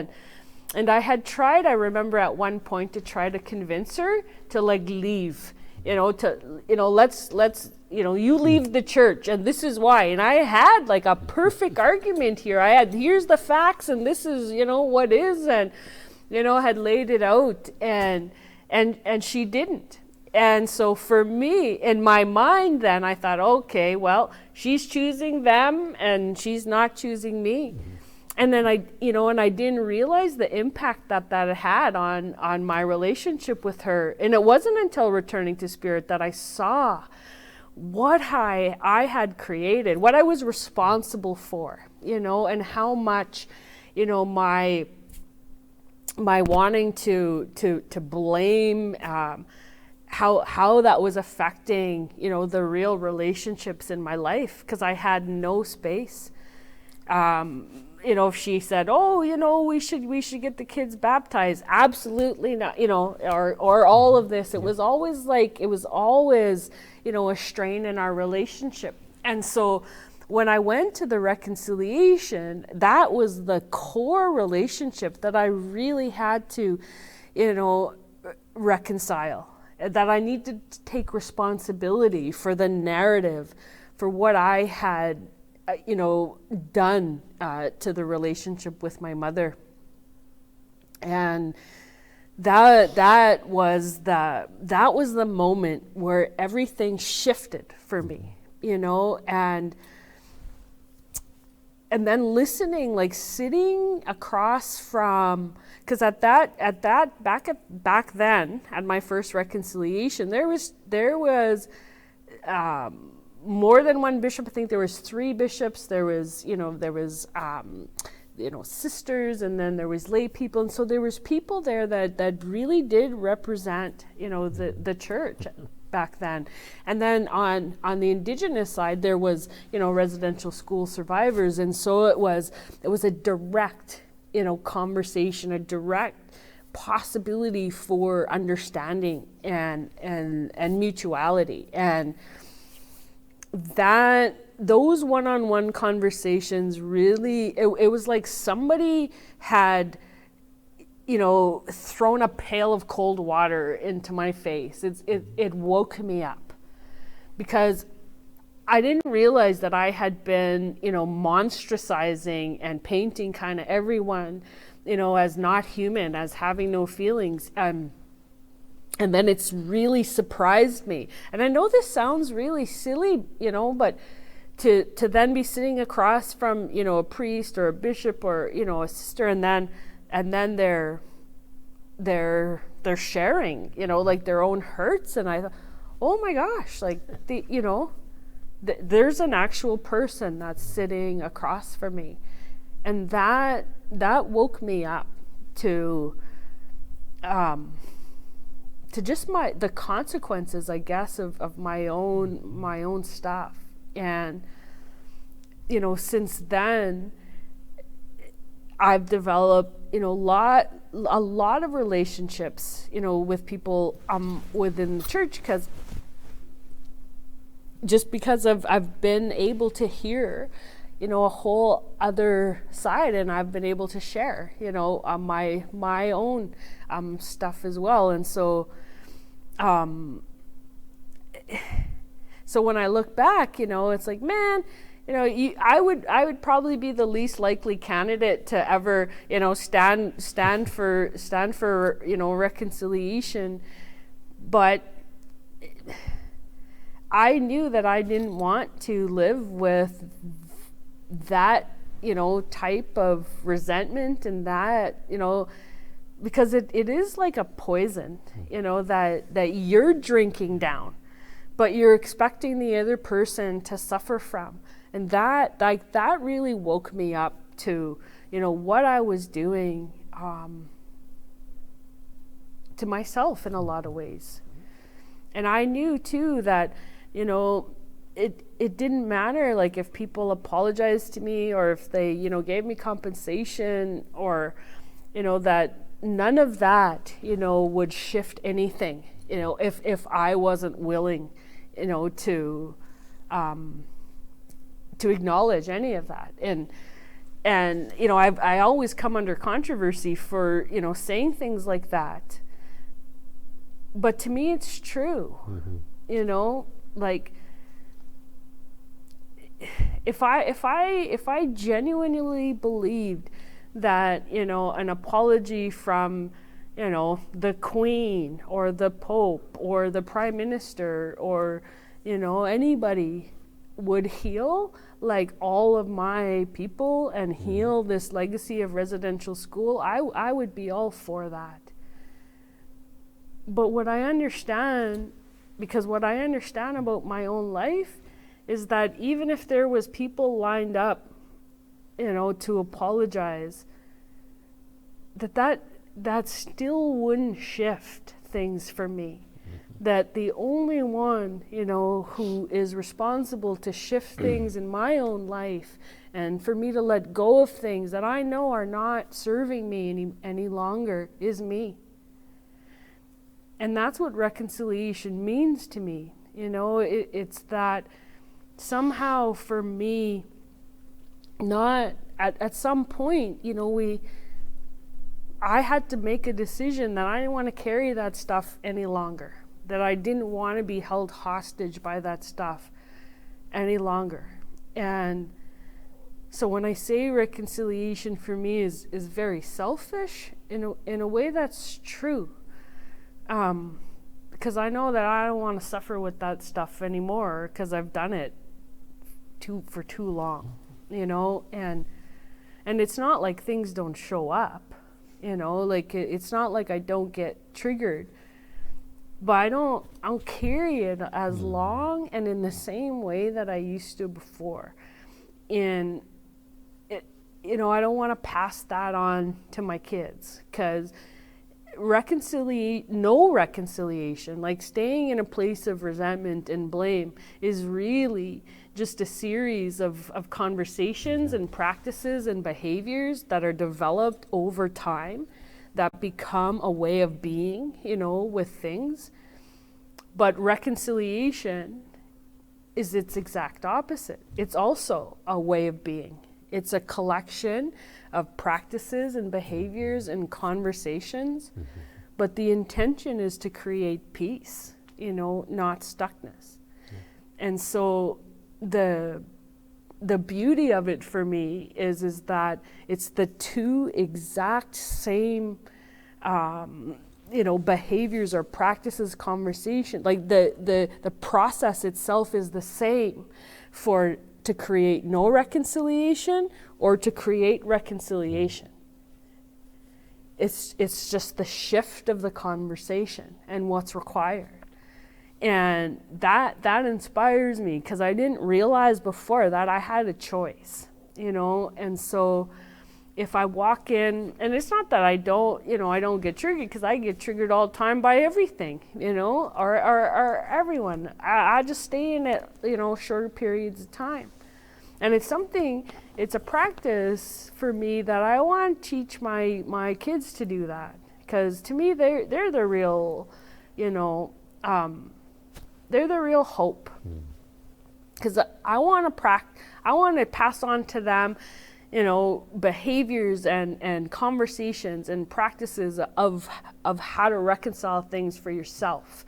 and I had tried, I remember at one point, to try to convince her to leave, let's, you leave the church, and this is why. And I had like a perfect argument here. Here's the facts, and this is, what is, and, had laid it out, and she didn't. And so for me, in my mind then, I thought, okay, well, she's choosing them, and she's not choosing me. And then I didn't realize the impact that had on my relationship with her. And it wasn't until Returning to Spirit that I saw what I had created, what I was responsible for, and how much, my wanting to blame, how that was affecting, the real relationships in my life, because I had no space. If she said, we should get the kids baptized, absolutely not, or all of this. It was always a strain in our relationship. And so when I went to the reconciliation, that was the core relationship that I really had to, reconcile, that I needed to take responsibility for the narrative, for what I had done to the relationship with my mother. And that was the moment where everything shifted for me, and then listening, like sitting across from, because back then at my first reconciliation, there was more than one bishop. I think there was 3 bishops. There was, sisters, and then there was lay people. And so there was people there that really did represent, the church back then. And then on the Indigenous side, there was, residential school survivors. And so it was a direct, conversation, a direct possibility for understanding and mutuality. And those one-on-one conversations really, it was like somebody had, thrown a pail of cold water into my face. It woke me up, because I didn't realize that I had been, monstrosizing and painting kind of everyone, as not human, as having no feelings. And then it's really surprised me. And I know this sounds really silly, but to then be sitting across from, a priest or a bishop or, a sister, and then they're sharing, like their own hurts. And I thought, oh my gosh, like there's an actual person that's sitting across from me. And that woke me up to to just the consequences, I guess, of my own stuff. And since then I've developed a lot of relationships with people within the church, because I've been able to hear a whole other side, and I've been able to share my own stuff as well. And so when I look back, it's like, man, I would probably be the least likely candidate to ever stand for reconciliation, but I knew that I didn't want to live with that type of resentment, and that because it is like a poison that you're drinking down, but you're expecting the other person to suffer from. And that really woke me up to what I was doing to myself in a lot of ways. And I knew too that it didn't matter, like, if people apologized to me, or if they gave me compensation, or that none of that would shift anything, if I wasn't willing to acknowledge any of that. And I always come under controversy for saying things like that, but to me it's true. Like, if I genuinely believed that an apology from the Queen or the Pope or the Prime Minister or anybody would heal like all of my people and heal this legacy of residential school, I would be all for that. But what I understand about my own life is that even if there was people lined up, to apologize, that still wouldn't shift things for me. That the only one, who is responsible to shift things in my own life, and for me to let go of things that I know are not serving me any longer, is me. And that's what reconciliation means to me. It's that somehow for me, not at some point, I had to make a decision that I didn't want to carry that stuff any longer, that I didn't want to be held hostage by that stuff any longer. And so when I say reconciliation for me is very selfish, in a way that's true. Because I know that I don't want to suffer with that stuff anymore, because I've done it for too long, and it's not like things don't show up, like it's not like I don't get triggered, but I don't carry it as long and in the same way that I used to before. And I don't want to pass that on to my kids, because no reconciliation, like staying in a place of resentment and blame, is really just a series of conversations and practices and behaviors that are developed over time, that become a way of being, with things. But reconciliation is its exact opposite. It's also a way of being. It's a collection of practices and behaviors and conversations, but the intention is to create peace, not stuckness. And so the beauty of it for me is that it's the two exact same behaviors or practices, conversation, like the process itself is the same to create no reconciliation or to create reconciliation. It's just the shift of the conversation and what's required. And that inspires me, because I didn't realize before that I had a choice, and so if I walk in, and it's not that I don't get triggered, because I get triggered all the time by everything, or everyone. I just stay in it, shorter periods of time. And it's a practice for me that I want to teach my kids to do that. Because to me, they're the real, they're the real hope. Because I want to pass on to them, behaviors and conversations and practices of how to reconcile things for yourself,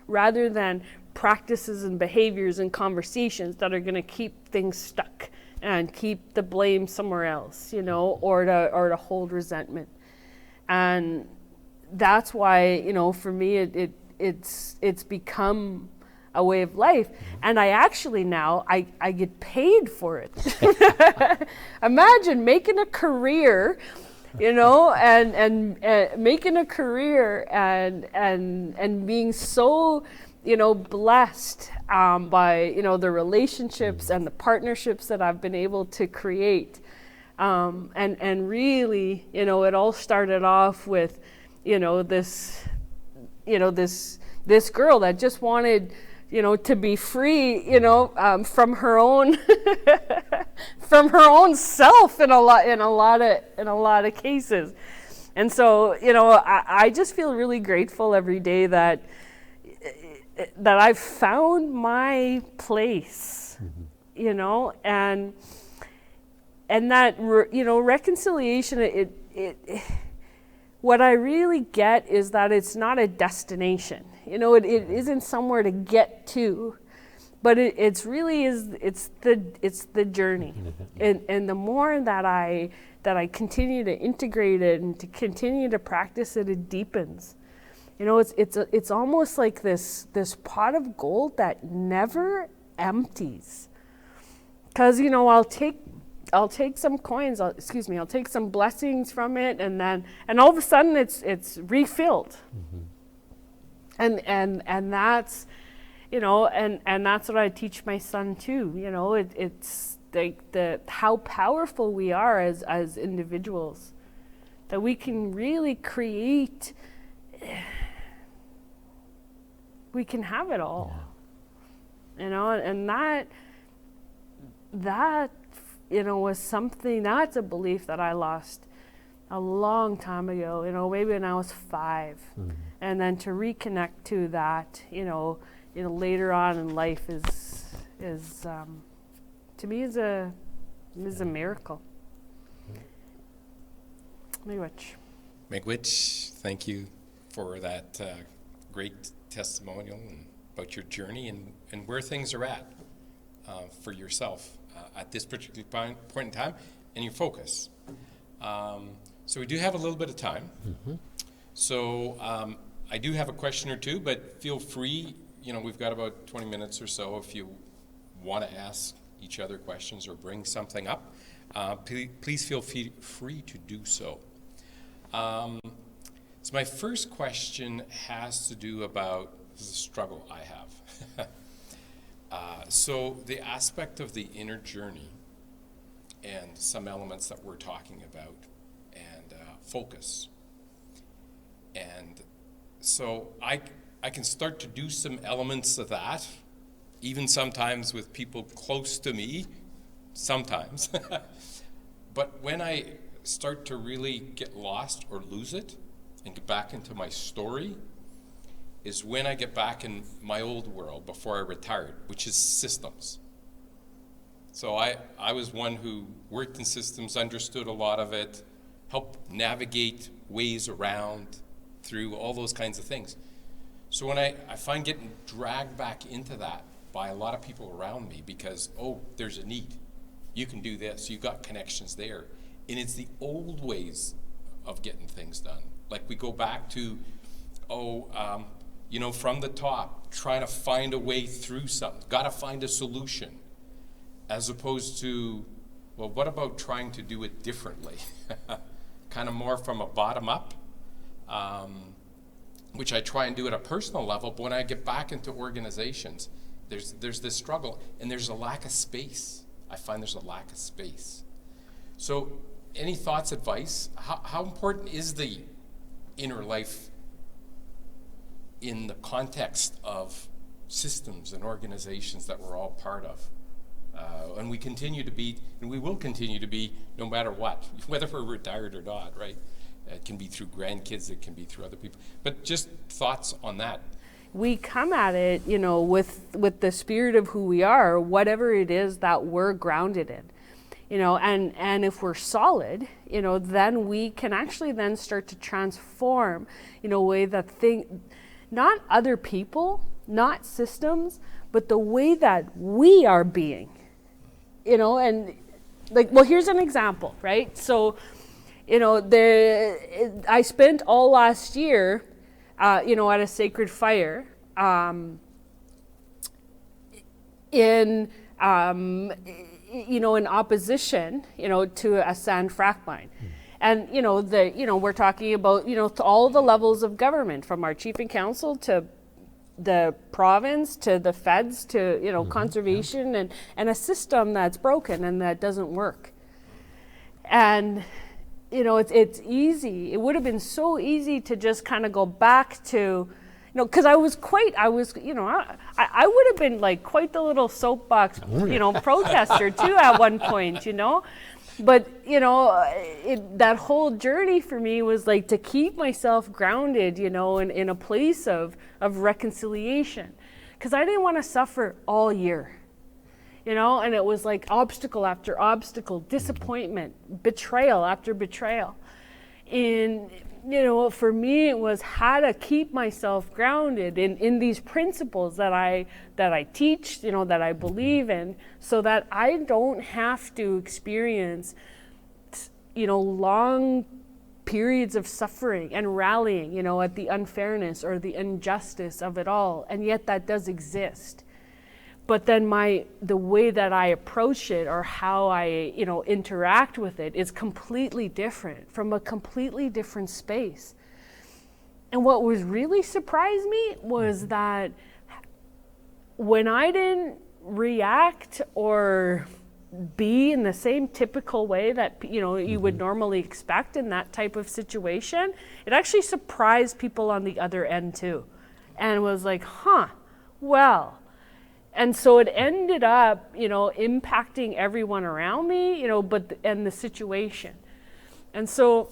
rather than practices and behaviors and conversations that are going to keep things stuck and keep the blame somewhere else, or to hold resentment. And that's why, for me, it's become a way of life. And I actually now, I get paid for it. Imagine making a career, and making a career and being so, blessed by, the relationships and the partnerships that I've been able to create. And really, it all started off with, this girl that just wanted, to be free, from her own from her own self in a lot of cases. And so, I just feel really grateful every day that I've found my place, and that reconciliation, what I really get is that it's not a destination. It isn't somewhere to get to, but it's the journey. And the more that I continue to integrate it and to continue to practice it, it deepens. It's almost like this pot of gold that never empties. Because I'll take some coins, I'll take some blessings from it, and all of a sudden it's refilled. And that's, and that's what I teach my son too. It's like how powerful we are as individuals, that we can really create. We can have it all, and that was something, that's a belief that I lost a long time ago, maybe when I was 5. And then to reconnect to that, later on in life is to me is a miracle. Miigwech, thank you for that great testimonial and about your journey and where things are at for yourself at this particular point in time, and your focus. So we do have a little bit of time. So I do have a question or two, but feel free, we've got about 20 minutes or so if you want to ask each other questions or bring something up. Please feel free to do so. So my first question has to do about the struggle I have. So the aspect of the inner journey and some elements that we're talking about and focus. And so I can start to do some elements of that, even sometimes with people close to me, sometimes. But when I start to really get lost or lose it and get back into my story is when I get back in my old world before I retired, which is systems. So I was one who worked in systems, understood a lot of it, helped navigate ways around through all those kinds of things. So when I find getting dragged back into that by a lot of people around me because, there's a need. You can do this, you've got connections there. And it's the old ways of getting things done. Like we go back to, from the top, trying to find a way through something, got to find a solution, as opposed to, well, what about trying to do it differently? Kind of more from a bottom up, which I try and do at a personal level, but when I get back into organizations, there's this struggle, and there's a lack of space. I find there's a lack of space. So any thoughts, advice? How important is the inner life in the context of systems and organizations that we're all part of? And we continue to be, and we will continue to be, no matter what, whether we're retired or not, right? It can be through grandkids, it can be through other people. But just thoughts on that. We come at it, with the spirit of who we are, whatever it is that we're grounded in. And if we're solid, then we can actually then start to transform in a way that not other people, not systems, but the way that we are being, and here's an example, right? So, I spent all last year, at a sacred fire, in opposition, to a sand frac mine. And, we're talking about, to all the levels of government, from our chief and council to the province to the feds to, conservation and a system that's broken and that doesn't work. And, it's easy. It would have been so easy to just kind of go back to, because I would have been like quite the little soapbox, protester too at one point, But, that whole journey for me was like to keep myself grounded, in a place of reconciliation. Because I didn't want to suffer all year, and it was like obstacle after obstacle, disappointment, betrayal after betrayal. And, for me, it was how to keep myself grounded in these principles that I teach, that I believe in, so that I don't have to experience, long periods of suffering and rallying, at the unfairness or the injustice of it all. And yet that does exist. But then the way that I approach it or how I, interact with it is completely different, from a completely different space. And what was really surprised me was that when I didn't react or be in the same typical way that, you would normally expect in that type of situation, it actually surprised people on the other end too. And was like, well. And so it ended up, impacting everyone around me, and the situation. And so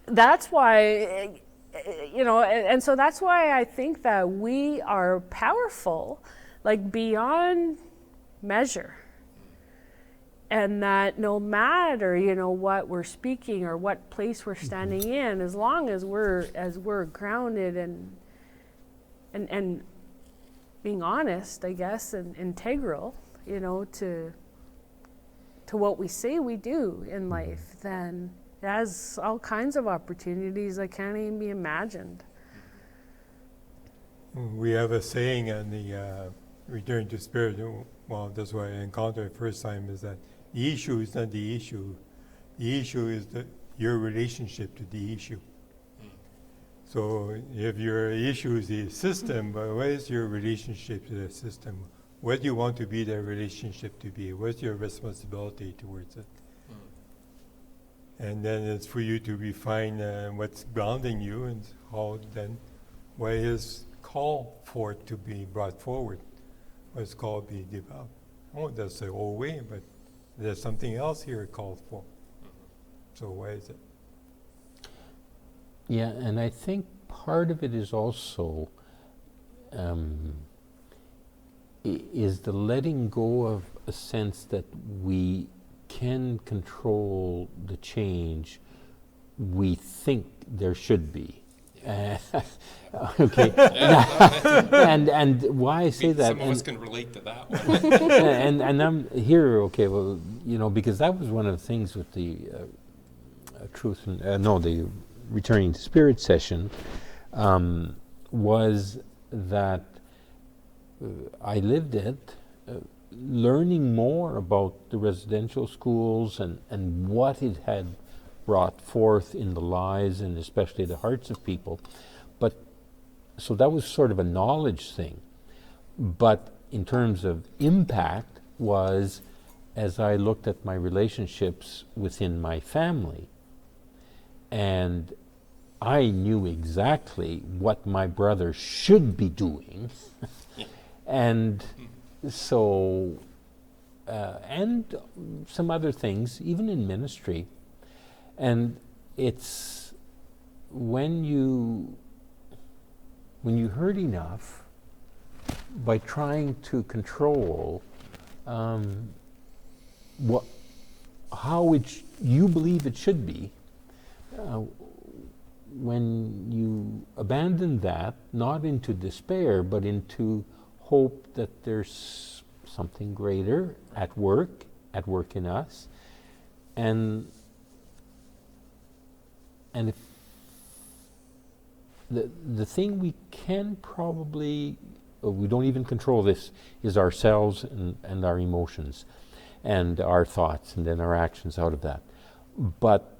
that's why, and so that's why I think that we are powerful, like beyond measure. And that no matter, what we're speaking or what place we're standing in, as long as we're grounded and being honest, I guess, and integral, to what we say we do in life, then it has all kinds of opportunities that can't even be imagined. We have a saying on the Return to Spirit, well, that's what I encountered the first time, is that the issue is not the issue. The issue is your relationship to the issue. So if your issue is the system, but what is your relationship to the system? What do you want to be that relationship to be? What's your responsibility towards it? And then it's for you to refine what's grounding you and how then what is called for it to be brought forward. What's called be developed. Oh, that's the whole way, but there's something else here called for. So why is it? Yeah, and I think part of it is also is the letting go of a sense that we can control the change we think there should be. Okay, and why I say that? Some of us can relate to that one. and I'm here. Okay, well, because that was one of the things with the the Returning to Spirit session, was that I lived it, learning more about the residential schools and what it had brought forth in the lives and especially the hearts of people. But so that was sort of a knowledge thing. But in terms of impact was as I looked at my relationships within my family, and I knew exactly what my brother should be doing, and so, and some other things, even in ministry. And it's when you hurt enough by trying to control how you believe it should be, when you abandon that, not into despair, but into hope that there's something greater at work in us, and if the thing we can probably, we don't even control this, is ourselves and our emotions and our thoughts, and then our actions out of that. But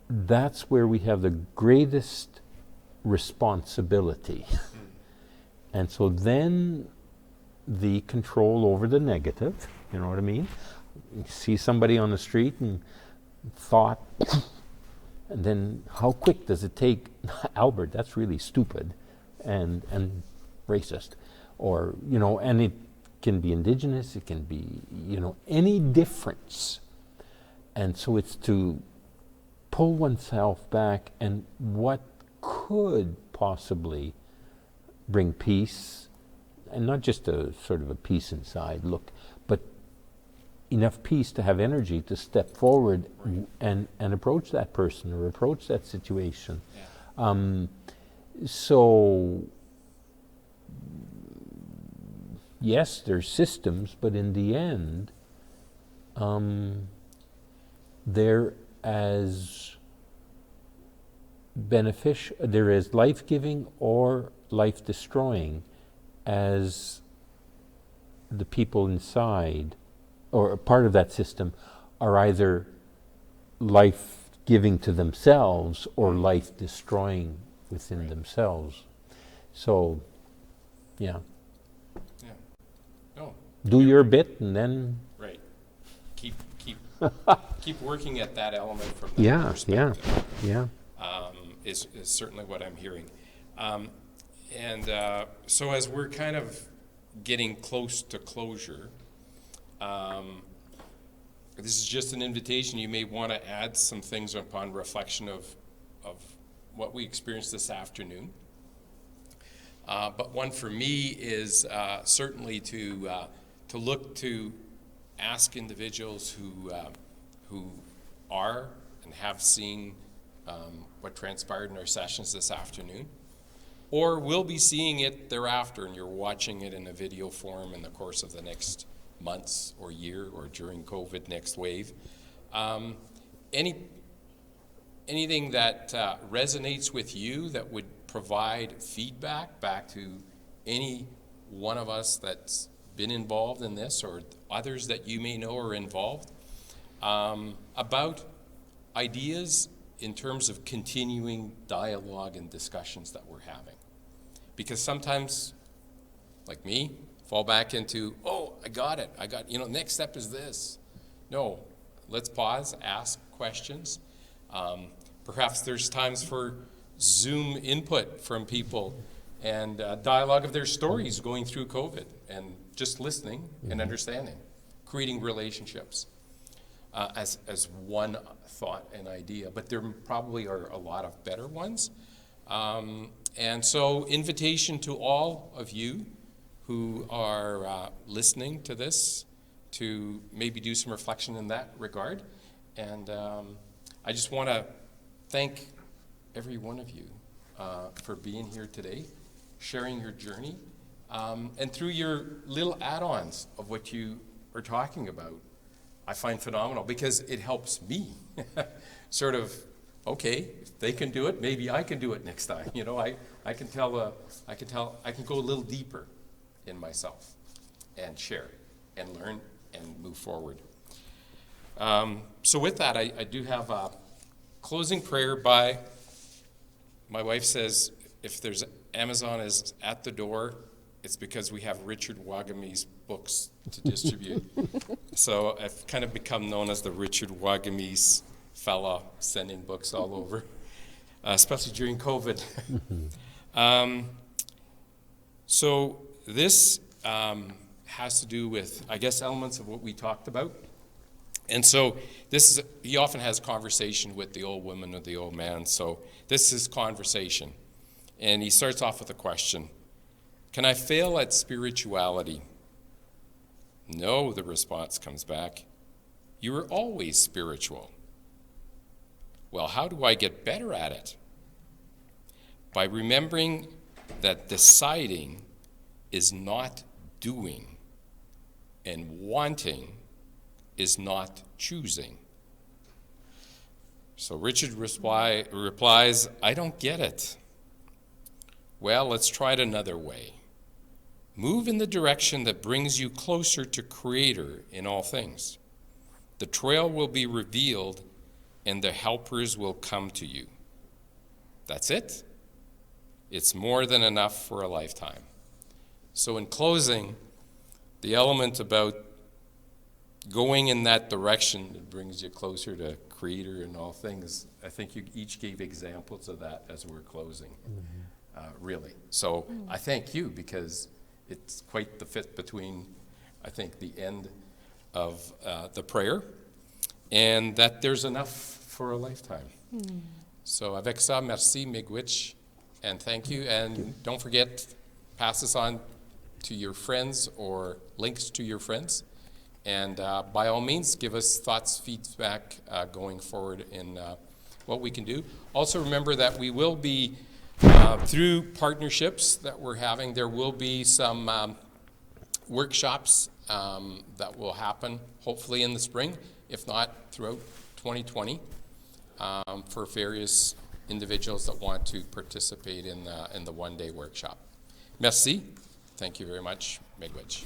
that's where we have the greatest responsibility. And so then the control over the negative, you know what I mean? You see somebody on the street and thought, and then how quick does it take, Albert, that's really stupid and racist, or, you know, and it can be indigenous, it can be, you know, any difference. And so it's to pull oneself back, and what could possibly bring peace, and not just a sort of a peace inside look, but enough peace to have energy to step forward and approach that person or approach that situation. Yeah. So yes, there's systems, but in the end, they're as they're as life-giving or life-destroying as the people inside, or a part of that system, are either life-giving to themselves or life-destroying within themselves. So, yeah. Yeah. No. Do your bit, and then right. Keep working at that element from that perspective. Yeah. Is certainly what I'm hearing. So as we're kind of getting close to closure, this is just an invitation. You may want to add some things upon reflection of what we experienced this afternoon. But one for me is certainly to look to ask individuals who are and have seen what transpired in our sessions this afternoon, or will be seeing it thereafter, and you're watching it in a video form in the course of the next months or year, or during COVID next wave. Anything that resonates with you that would provide feedback back to any one of us that's been involved in this, or others that you may know are involved, about ideas in terms of continuing dialogue and discussions that we're having. Because sometimes, like me, fall back into, oh, I got it, next step is this. No, let's pause, ask questions. Perhaps there's times for Zoom input from people and dialogue of their stories going through COVID, and just listening and understanding, creating relationships as one thought and idea. But there probably are a lot of better ones. And so invitation to all of you who are listening to this to maybe do some reflection in that regard. And I just want to thank every one of you for being here today, sharing your journey, and through your little add-ons of what you are talking about. I find phenomenal, because it helps me sort of, okay, if they can do it, maybe I can do it next time. You know, I can go a little deeper in myself and share and learn and move forward. So with that, I do have a closing prayer by, my wife says, if there's Amazon is at the door, it's because we have Richard Wagame's books to distribute. So I've kind of become known as the Richard Wagamese fella, sending books all over, especially during COVID. So this has to do with, I guess, elements of what we talked about. And so this is, he often has conversation with the old woman or the old man. So this is conversation. And he starts off with a question. Can I fail at spirituality? No, the response comes back. You were always spiritual. Well, how do I get better at it? By remembering that deciding is not doing, and wanting is not choosing. So Richard replies, I don't get it. Well, let's try it another way. Move in the direction that brings you closer to Creator in all things. The trail will be revealed, and the helpers will come to you. That's it. It's more than enough for a lifetime. So in closing, the element about going in that direction that brings you closer to Creator in all things, I think you each gave examples of that as we're closing, really. So I thank you, because it's quite the fit between, I think, the end of the prayer and that there's enough for a lifetime. So avec ça, merci, miigwech, and thank you. And don't forget, pass this on to your friends or links to your friends. And by all means, give us thoughts, feedback going forward in what we can do. Also remember that we will be, through partnerships that we're having, there will be some workshops that will happen, hopefully in the spring, if not throughout 2020, for various individuals that want to participate in the one-day workshop. Merci. Thank you very much. Miigwech.